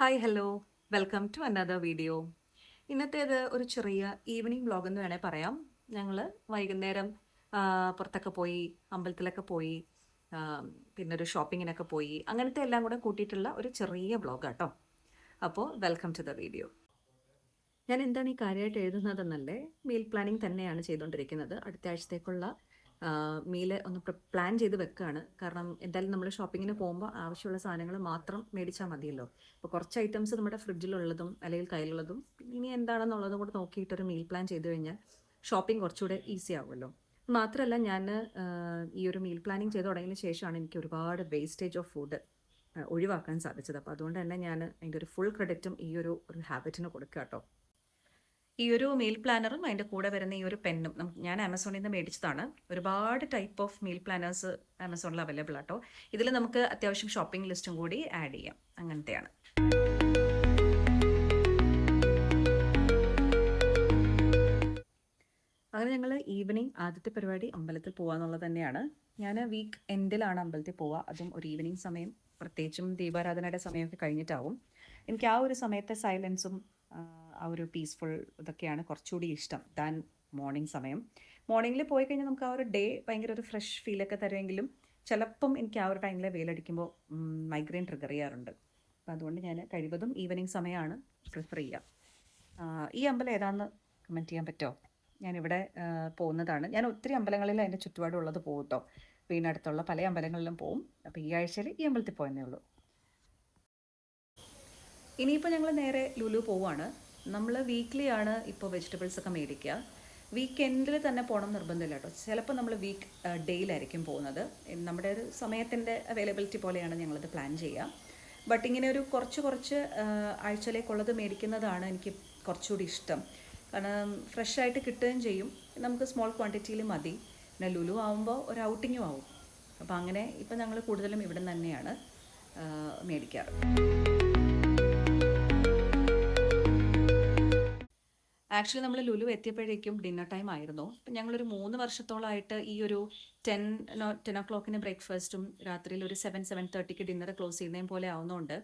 Hi hello welcome to another video. ഇന്നത്തേത് ഒരു ചെറിയ ഈവനിങ് വ്ളോഗ് എന്ന് വേണേൽ പറയാം. ഞങ്ങൾ വൈകുന്നേരം പുറത്തൊക്കെ പോയി, അമ്പലത്തിലൊക്കെ പോയി, ആ, പിന്നെ ഒരു ഷോപ്പിങ്ങിനൊക്കെ പോയി, അങ്ങനത്തെ എല്ലാം കൂടെ കൂട്ടിയിട്ടുള്ള ഒരു ചെറിയ വ്ളോഗ് കേട്ടോ. അപ്പോൾ വെൽക്കം ടു ദ വീഡിയോ. ഞാൻ എന്താണ് ഈ കാര്യമായിട്ട് എഴുതുന്നതെന്നല്ലേ, മീൽ പ്ലാനിങ് തന്നെയാണ് ചെയ്തുകൊണ്ടിരിക്കുന്നത്. അടുത്ത ആഴ്ചത്തേക്കുള്ള മീല് ഒന്ന് പ്ലാൻ ചെയ്ത് വെക്കുകയാണ്. കാരണം എന്തായാലും നമ്മൾ ഷോപ്പിങ്ങിന് പോകുമ്പോൾ ആവശ്യമുള്ള സാധനങ്ങൾ മാത്രം മേടിച്ചാൽ മതിയല്ലോ. അപ്പോൾ കുറച്ച് ഐറ്റംസ് നമ്മുടെ ഫ്രിഡ്ജിലുള്ളതും അല്ലെങ്കിൽ കയ്യിലുള്ളതും ഇനി എന്താണെന്നുള്ളതും കൂടെ നോക്കിയിട്ടൊരു മീൽ പ്ലാൻ ചെയ്ത് കഴിഞ്ഞാൽ ഷോപ്പിംഗ് കുറച്ചുകൂടെ ഈസി ആവുമല്ലോ. മാത്രമല്ല ഞാൻ ഈ ഒരു മീൽ പ്ലാനിങ് ചെയ്ത് തുടങ്ങിയതിന് ശേഷമാണ് എനിക്ക് ഒരുപാട് വേസ്റ്റേജ് ഓഫ് ഫുഡ് ഒഴിവാക്കാൻ സാധിച്ചത്. അപ്പോൾ അതുകൊണ്ട് തന്നെ ഞാൻ അതിൻ്റെ ഒരു ഫുൾ ക്രെഡിറ്റും ഈ ഒരു ഹാബിറ്റിന് കൊടുക്കുക കേട്ടോ. ഈ ഒരു മീൽ പ്ലാനറും അതിൻ്റെ കൂടെ വരുന്ന ഈ ഒരു പെന്നും ഞാൻ ആമസോണിൽ നിന്ന് മേടിച്ചതാണ്. ഒരുപാട് ടൈപ്പ് ഓഫ് മീൽ പ്ലാനേഴ്സ് ആമസോണിൽ അവൈലബിൾ ആട്ടോ. ഇതിൽ നമുക്ക് അത്യാവശ്യം ഷോപ്പിംഗ് ലിസ്റ്റും കൂടി ആഡ് ചെയ്യാം. അങ്ങനത്തെയാണ്. അങ്ങനെ ഞങ്ങൾ ഈവനിങ് ആദ്യത്തെ പരിപാടി അമ്പലത്തിൽ പോകാന്നുള്ളത് തന്നെയാണ്. ഞാൻ വീക്ക് എൻഡിലാണ് അമ്പലത്തിൽ പോവുക. അതും ഒരു ഈവനിങ് സമയം, പ്രത്യേകിച്ചും ദീപാരാധനയുടെ സമയമൊക്കെ കഴിഞ്ഞിട്ടാവും. എനിക്ക് ആ ഒരു സമയത്തെ സൈലൻസും ആ ഒരു പീസ്ഫുൾ ഇതൊക്കെയാണ് കുറച്ചുകൂടി ഇഷ്ടം ദാൻ മോർണിംഗ് സമയം. മോർണിംഗിൽ പോയി കഴിഞ്ഞാൽ നമുക്ക് ആ ഒരു ഡേ ഭയങ്കര ഒരു ഫ്രഷ് ഫീലൊക്കെ തരുമെങ്കിലും ചിലപ്പം എനിക്ക് ആ ഒരു ടൈമിൽ വെയിലടിക്കുമ്പോൾ മൈഗ്രെയിൻ ട്രിഗർ ചെയ്യാറുണ്ട്. അപ്പം അതുകൊണ്ട് ഞാൻ കഴിവതും ഈവനിങ് സമയമാണ് പ്രിഫർ ചെയ്യുക. ഈ അമ്പലം ഏതാണെന്ന് കമൻറ്റ് ചെയ്യാൻ പറ്റുമോ? ഞാനിവിടെ പോകുന്നതാണ്. ഞാൻ ഒത്തിരി അമ്പലങ്ങളിൽ അതിൻ്റെ ചുറ്റുപാടുള്ളത് പോകും കേട്ടോ. വീടിനടുത്തുള്ള പല അമ്പലങ്ങളിലും പോവും. അപ്പോൾ ഈ ആഴ്ചയിൽ ഈ അമ്പലത്തിൽ പോയെന്നേ ഉള്ളൂ. ഇനിയിപ്പോൾ ഞങ്ങൾ നേരെ ലുലു പോവുകയാണ്. നമ്മൾ വീക്ക്ലി ആണ് ഇപ്പോൾ വെജിറ്റബിൾസ് ഒക്കെ മേടിക്കുക. വീക്കെൻഡിൽ തന്നെ പോകണം നിർബന്ധമില്ല കേട്ടോ. ചിലപ്പോൾ നമ്മൾ വീക്ക് ഡേയിലായിരിക്കും പോകുന്നത്. നമ്മുടെ ഒരു സമയത്തിൻ്റെ അവൈലബിലിറ്റി പോലെയാണ് ഞങ്ങളിത് പ്ലാൻ ചെയ്യുക. ബട്ട് ഇങ്ങനെ ഒരു കുറച്ച് ആഴ്ചയിലേക്കുള്ളത് മേടിക്കുന്നതാണ് എനിക്ക് കുറച്ചുകൂടി ഇഷ്ടം. കാരണം ഫ്രഷായിട്ട് കിട്ടുകയും ചെയ്യും, നമുക്ക് സ്മോൾ ക്വാണ്ടിറ്റിയിൽ മതി. പിന്നെ ലുലു ആകുമ്പോൾ ഒരു ഔട്ടിങ്ങും ആവും. അപ്പോൾ അങ്ങനെ ഇപ്പം ഞങ്ങൾ കൂടുതലും ഇവിടെ നിന്ന് തന്നെയാണ് മേടിക്കാറ്. ആക്ച്വലി നമ്മൾ ലുലു എത്തിയപ്പോഴേക്കും ഡിന്നർ ടൈം ആയിരുന്നു. അപ്പം ഞങ്ങളൊരു 3 വർഷത്തോളമായിട്ട് ഈ ഒരു 10 o'clock ബ്രേക്ക്ഫാസ്റ്റും രാത്രിയിൽ ഒരു 7-7:30 ഡിന്നർ ക്ലോസ് ചെയ്യുന്നതും പോലെ ആവുന്നതുകൊണ്ട്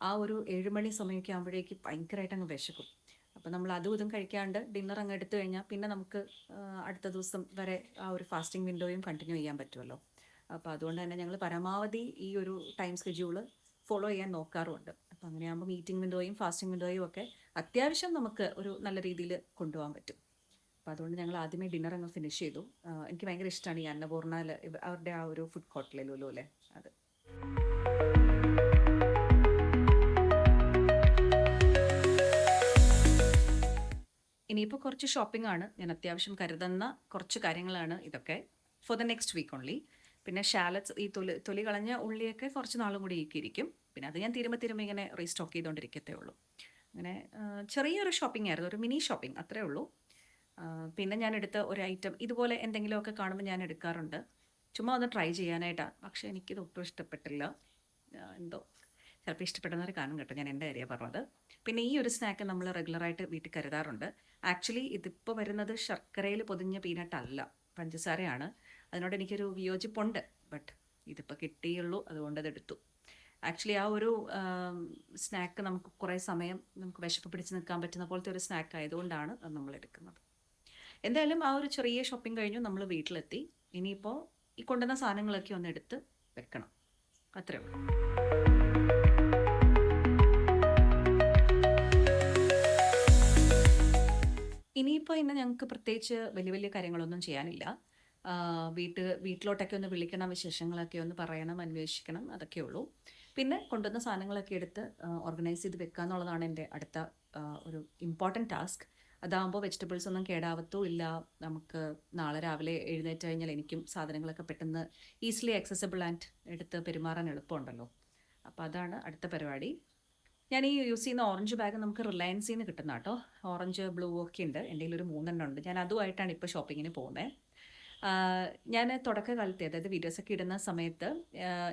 ആ ഒരു 7 മണി സമയമൊക്കെ ആകുമ്പോഴേക്ക് ഭയങ്കരമായിട്ട് അങ്ങ് വിശക്കും. അപ്പം നമ്മൾ അതും ഇതും കഴിക്കാണ്ട് ഡിന്നർ അങ്ങ് എടുത്തു കഴിഞ്ഞാൽ പിന്നെ നമുക്ക് അടുത്ത ദിവസം വരെ ആ ഒരു ഫാസ്റ്റിംഗ് വിൻഡോയും കണ്ടിന്യൂ ചെയ്യാൻ പറ്റുമല്ലോ. അപ്പോൾ അതുകൊണ്ട് തന്നെ ഞങ്ങൾ പരമാവധി ഈ ഒരു ടൈം സ്കെഡ്യൂള് ഫോളോ ചെയ്യാൻ നോക്കാറുമുണ്ട്. അപ്പം അങ്ങനെയാകുമ്പോൾ മീറ്റിംഗ് വിൻഡോയും ഫാസ്റ്റിംഗ് വിൻഡോയും ഒക്കെ അത്യാവശ്യം നമുക്ക് ഒരു നല്ല രീതിയിൽ കൊണ്ടുപോകാൻ പറ്റും. അപ്പോൾ അതുകൊണ്ട് ഞങ്ങൾ ആദ്യമേ ഡിന്നർ അങ്ങ് ഫിനിഷ് ചെയ്തു. എനിക്ക് ഭയങ്കര ഇഷ്ടമാണ് ഈ അന്നപൂർണ്ണയിൽ അവരുടെ ആ ഒരു ഫുഡ് കോർട്ടിലെ ലുലു അല്ലേ, അത്. ഇനിയിപ്പോൾ കുറച്ച് ഷോപ്പിംഗ് ആണ്. ഞാൻ അത്യാവശ്യം കരുതുന്ന കുറച്ച് കാര്യങ്ങളാണ് ഇതൊക്കെ for the next week only. പിന്നെ ഷാലറ്റ്സ്, ഈ തൊലി കളഞ്ഞ ഉള്ളിയൊക്കെ കുറച്ച് നാളും കൂടി ഇരിക്കും. പിന്നെ അത് ഞാൻ തിരുമ്പ ഇങ്ങനെ റീസ്റ്റോക്ക് ചെയ്തുകൊണ്ടിരിക്കത്തേ ഉള്ളൂ. അങ്ങനെ ചെറിയൊരു ഷോപ്പിംഗ് ആയിരുന്നു, ഒരു മിനി ഷോപ്പിംഗ്, അത്രേ ഉള്ളൂ. പിന്നെ ഞാൻ എടുത്ത ഒരു ഐറ്റം ഇതുപോലെ എന്തെങ്കിലുമൊക്കെ കാണുമ്പോൾ ഞാൻ എടുക്കാറുണ്ട്, ചുമ്മാ ഒന്ന് ട്രൈ ചെയ്യാനായിട്ടാണ്. പക്ഷേ എനിക്കിത് ഒട്ടും ഇഷ്ടപ്പെട്ടില്ല. എന്തോ ചിലപ്പോൾ ഇഷ്ടപ്പെടുന്നവർ കാണും കേട്ടോ, ഞാൻ എൻ്റെ കാര്യം പറഞ്ഞത്. പിന്നെ ഈ ഒരു സ്നാക്ക് നമ്മൾ റെഗുലറായിട്ട് വീട്ടിൽ കരുതാറുണ്ട്. ആക്ച്വലി ഇതിപ്പോൾ വരുന്നത് ശർക്കരയിൽ പൊതിഞ്ഞ പീനട്ട് അല്ല, പഞ്ചസാരയാണ്. അതിനോട് എനിക്കൊരു വിയോജിപ്പുണ്ട്. ബട്ട് ഇതിപ്പോൾ കിട്ടിയുള്ളൂ, അതുകൊണ്ട് അതെടുത്തു. ആക്ച്വലി ആ ഒരു സ്നാക്ക് നമുക്ക് കുറേ സമയം നമുക്ക് വിശപ്പ് പിടിച്ച് നിൽക്കാൻ പറ്റുന്ന പോലത്തെ ഒരു സ്നാക്ക് ആയതുകൊണ്ടാണ് അത് നമ്മൾ എടുക്കുന്നത്. എന്തായാലും ആ ഒരു ചെറിയ ഷോപ്പിംഗ് കഴിഞ്ഞു, നമ്മൾ വീട്ടിലെത്തി. ഇനിയിപ്പോൾ ഈ കൊണ്ടുവന്ന സാധനങ്ങളൊക്കെ ഒന്ന് എടുത്ത് വെക്കണം, അത്രേ ഉള്ളൂ. ഇനിയിപ്പോൾ ഇന്ന് ഞങ്ങൾക്ക് പ്രത്യേകിച്ച് വലിയ വലിയ കാര്യങ്ങളൊന്നും ചെയ്യാനില്ല. വീട്ടിലോട്ടൊക്കെ ഒന്ന് വിളിക്കണം, വിശേഷങ്ങളൊക്കെ ഒന്ന് പറയണം, അന്വേഷിക്കണം, അതൊക്കെ ഉള്ളൂ. പിന്നെ കൊണ്ടുവന്ന സാധനങ്ങളൊക്കെ എടുത്ത് ഓർഗനൈസ് ചെയ്ത് വെക്കുക എന്നുള്ളതാണ് എൻ്റെ അടുത്ത ഒരു ഇമ്പോർട്ടൻറ്റ് ടാസ്ക്. അതാകുമ്പോൾ വെജിറ്റബിൾസ് ഒന്നും കേടാവത്തും ഇല്ല. നമുക്ക് നാളെ രാവിലെ എഴുന്നേറ്റ് കഴിഞ്ഞാൽ എനിക്കും സാധനങ്ങളൊക്കെ പെട്ടെന്ന് ഈസിലി ആക്സസിബിൾ ആൻഡ് എടുത്ത് പെരുമാറാൻ എളുപ്പമുണ്ടല്ലോ. അപ്പോൾ അതാണ് അടുത്ത പരിപാടി. ഞാൻ ഈ യൂസ് ചെയ്യുന്ന ഓറഞ്ച് ബാഗ് നമുക്ക് റിലയൻസിൽ നിന്ന് കിട്ടുന്ന കേട്ടോ. ഓറഞ്ച് ബ്ലൂ ഒക്കെ ഉണ്ട്, എൻ്റെ കയ്യിൽ ഒരു 3 ഉണ്ട്. ഞാൻ അതുമായിട്ടാണ് ഇപ്പോൾ ഷോപ്പിങ്ങിന് പോകുന്നത്. ഞാൻ തുടക്കകാലത്തെ, അതായത് വീഡിയോസൊക്കെ ഇടുന്ന സമയത്ത്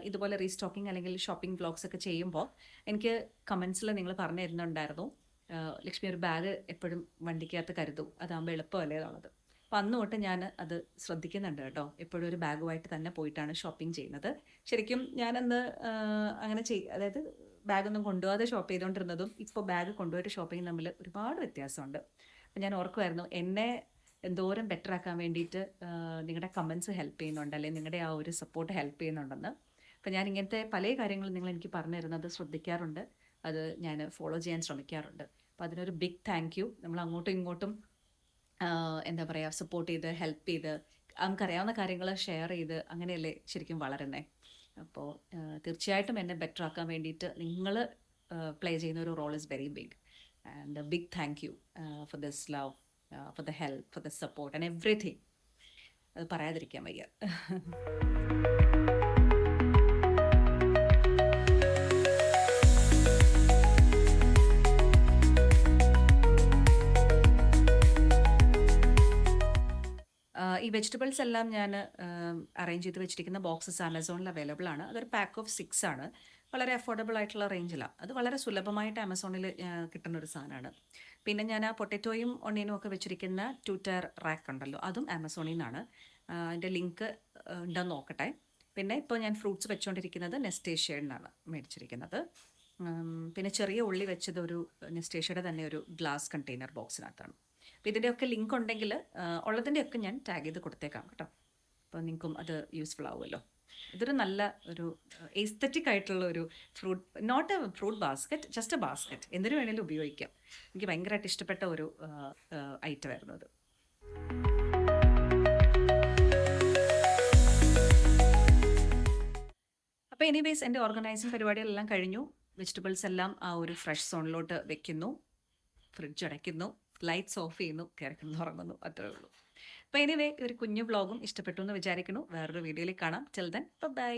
ഇതുപോലെ റീസ്റ്റോക്കിംഗ് അല്ലെങ്കിൽ ഷോപ്പിംഗ് വ്ളോഗ്സ് ഒക്കെ ചെയ്യുമ്പോൾ എനിക്ക് കമൻസിൽ നിങ്ങൾ പറഞ്ഞു തരുന്നുണ്ടായിരുന്നു, ലക്ഷ്മി ഒരു ബാഗ് എപ്പോഴും വണ്ടിക്കകത്ത് കരുതൂ, അതാകുമ്പോൾ എളുപ്പമല്ലേ എന്നുള്ളത്. അപ്പം അന്ന് തൊട്ട് ഞാൻ അത് ശ്രദ്ധിക്കുന്നുണ്ട് കേട്ടോ. എപ്പോഴും ഒരു ബാഗുമായിട്ട് തന്നെ പോയിട്ടാണ് ഷോപ്പിംഗ് ചെയ്യുന്നത്. ശരിക്കും ഞാനന്ന് അങ്ങനെ അതായത് ബാഗൊന്നും കൊണ്ടുപോകാതെ ഷോപ്പ് ചെയ്തുകൊണ്ടിരുന്നതും ഇപ്പോൾ ബാഗ് കൊണ്ടുപോയിട്ട് ഷോപ്പിംഗ് തമ്മിൽ ഒരുപാട് വ്യത്യാസമുണ്ട്. അപ്പം ഞാൻ ഓർക്കുമായിരുന്നു എന്നെ എന്തോരം ബെറ്റർ ആക്കാൻ വേണ്ടിയിട്ട് നിങ്ങളുടെ കമൻസ് ഹെൽപ്പ് ചെയ്യുന്നുണ്ട്, അല്ലെങ്കിൽ നിങ്ങളുടെ ആ ഒരു സപ്പോർട്ട് ഹെൽപ്പ് ചെയ്യുന്നുണ്ടെന്ന്. അപ്പം ഞാൻ ഇങ്ങനത്തെ പല കാര്യങ്ങളും നിങ്ങൾ എനിക്ക് പറഞ്ഞു തരുന്നത് ശ്രദ്ധിക്കാറുണ്ട്, അത് ഞാൻ ഫോളോ ചെയ്യാൻ ശ്രമിക്കാറുണ്ട്. അപ്പം അതിനൊരു ബിഗ് താങ്ക് യു. നമ്മൾ അങ്ങോട്ടും ഇങ്ങോട്ടും എന്താ പറയുക, സപ്പോർട്ട് ചെയ്ത് ഹെൽപ്പ് ചെയ്ത് നമുക്കറിയാവുന്ന കാര്യങ്ങൾ ഷെയർ ചെയ്ത് അങ്ങനെയല്ലേ ശരിക്കും വളരുന്നേ. അപ്പോൾ തീർച്ചയായിട്ടും എന്നെ ബെറ്റർ ആക്കാൻ വേണ്ടിയിട്ട് നിങ്ങൾ പ്ലേ ചെയ്യുന്ന ഒരു role is very big. And big thank you for this love, for the help, for the support and everything. അത് പറയാതിരിക്കാൻ വയ്യ. ഈ വെജിറ്റബിൾസ് എല്ലാം ഞാൻ അറേഞ്ച് ചെയ്ത് വെച്ചിരിക്കുന്ന ബോക്സസ് ആമസോണിൽ അവൈലബിൾ ആണ്. അതൊരു പാക്ക് ഓഫ് 6 ആണ്. വളരെ അഫോർഡബിൾ ആയിട്ടുള്ള റേഞ്ചിലാണ്. അത് വളരെ സുലഭമായിട്ട് ആമസോണിൽ കിട്ടുന്ന ഒരു സാധനമാണ്. പിന്നെ ഞാൻ ആ പൊട്ടറ്റോയും ഒണിയനും ഒക്കെ വെച്ചിരിക്കുന്ന 2 ടയർ റാക്ക് ഉണ്ടല്ലോ, അതും ആമസോണിൽ നിന്നാണ്. അതിൻ്റെ ലിങ്ക് ഉണ്ടെന്ന് നോക്കട്ടെ. പിന്നെ ഇപ്പോൾ ഞാൻ ഫ്രൂട്ട്സ് വെച്ചുകൊണ്ടിരിക്കുന്നത് നെസ്റ്റേഷ്യയിൽ നിന്നാണ് മേടിച്ചിരിക്കുന്നത്. പിന്നെ ചെറിയ ഉള്ളി വെച്ചത് ഒരു നെസ്റ്റേഷ്യയുടെ തന്നെ ഒരു ഗ്ലാസ് കണ്ടെയ്നർ ബോക്സിനകത്താണ്. അപ്പോൾ ഇതിൻ്റെയൊക്കെ ലിങ്ക് ഉണ്ടെങ്കിൽ ഉള്ളതിൻ്റെയൊക്കെ ഞാൻ ടാഗ് ചെയ്ത് കൊടുത്തേക്കാം കേട്ടോ. അപ്പോൾ നിങ്ങൾക്കും അത് യൂസ്ഫുൾ ആവുമല്ലോ. ഇതൊരു നല്ല ഒരു എസ്തറ്റിക് ആയിട്ടുള്ള ഒരു fruit, not a fruit basket, just a basket, എന്തിനു വേണേലും ഉപയോഗിക്കാം. എനിക്ക് ഭയങ്കരമായിട്ട് ഇഷ്ടപ്പെട്ട ഒരു ഐറ്റം ആയിരുന്നു അത്. അപ്പോൾ എനിവേസ് എൻ്റെ ഓർഗനൈസിങ് പരിപാടികളെല്ലാം കഴിഞ്ഞു. വെജിറ്റബിൾസ് എല്ലാം ആ ഒരു ഫ്രഷ് സോണിലോട്ട് വെക്കുന്നു, ഫ്രിഡ്ജ് അടയ്ക്കുന്നു, ലൈറ്റ്സ് ഓഫ് ചെയ്യുന്നു, കിടക്കുന്നു, ഉറങ്ങുന്നു, അത്രേ ഉള്ളൂ. അപ്പോൾ എനിവേ ഒരു കുഞ്ഞു വ്ളോഗും ഇഷ്ടപ്പെട്ടു എന്ന് വിചാരിക്കുന്നു. വേറൊരു വീഡിയോയിൽ കാണാം. Till then bye.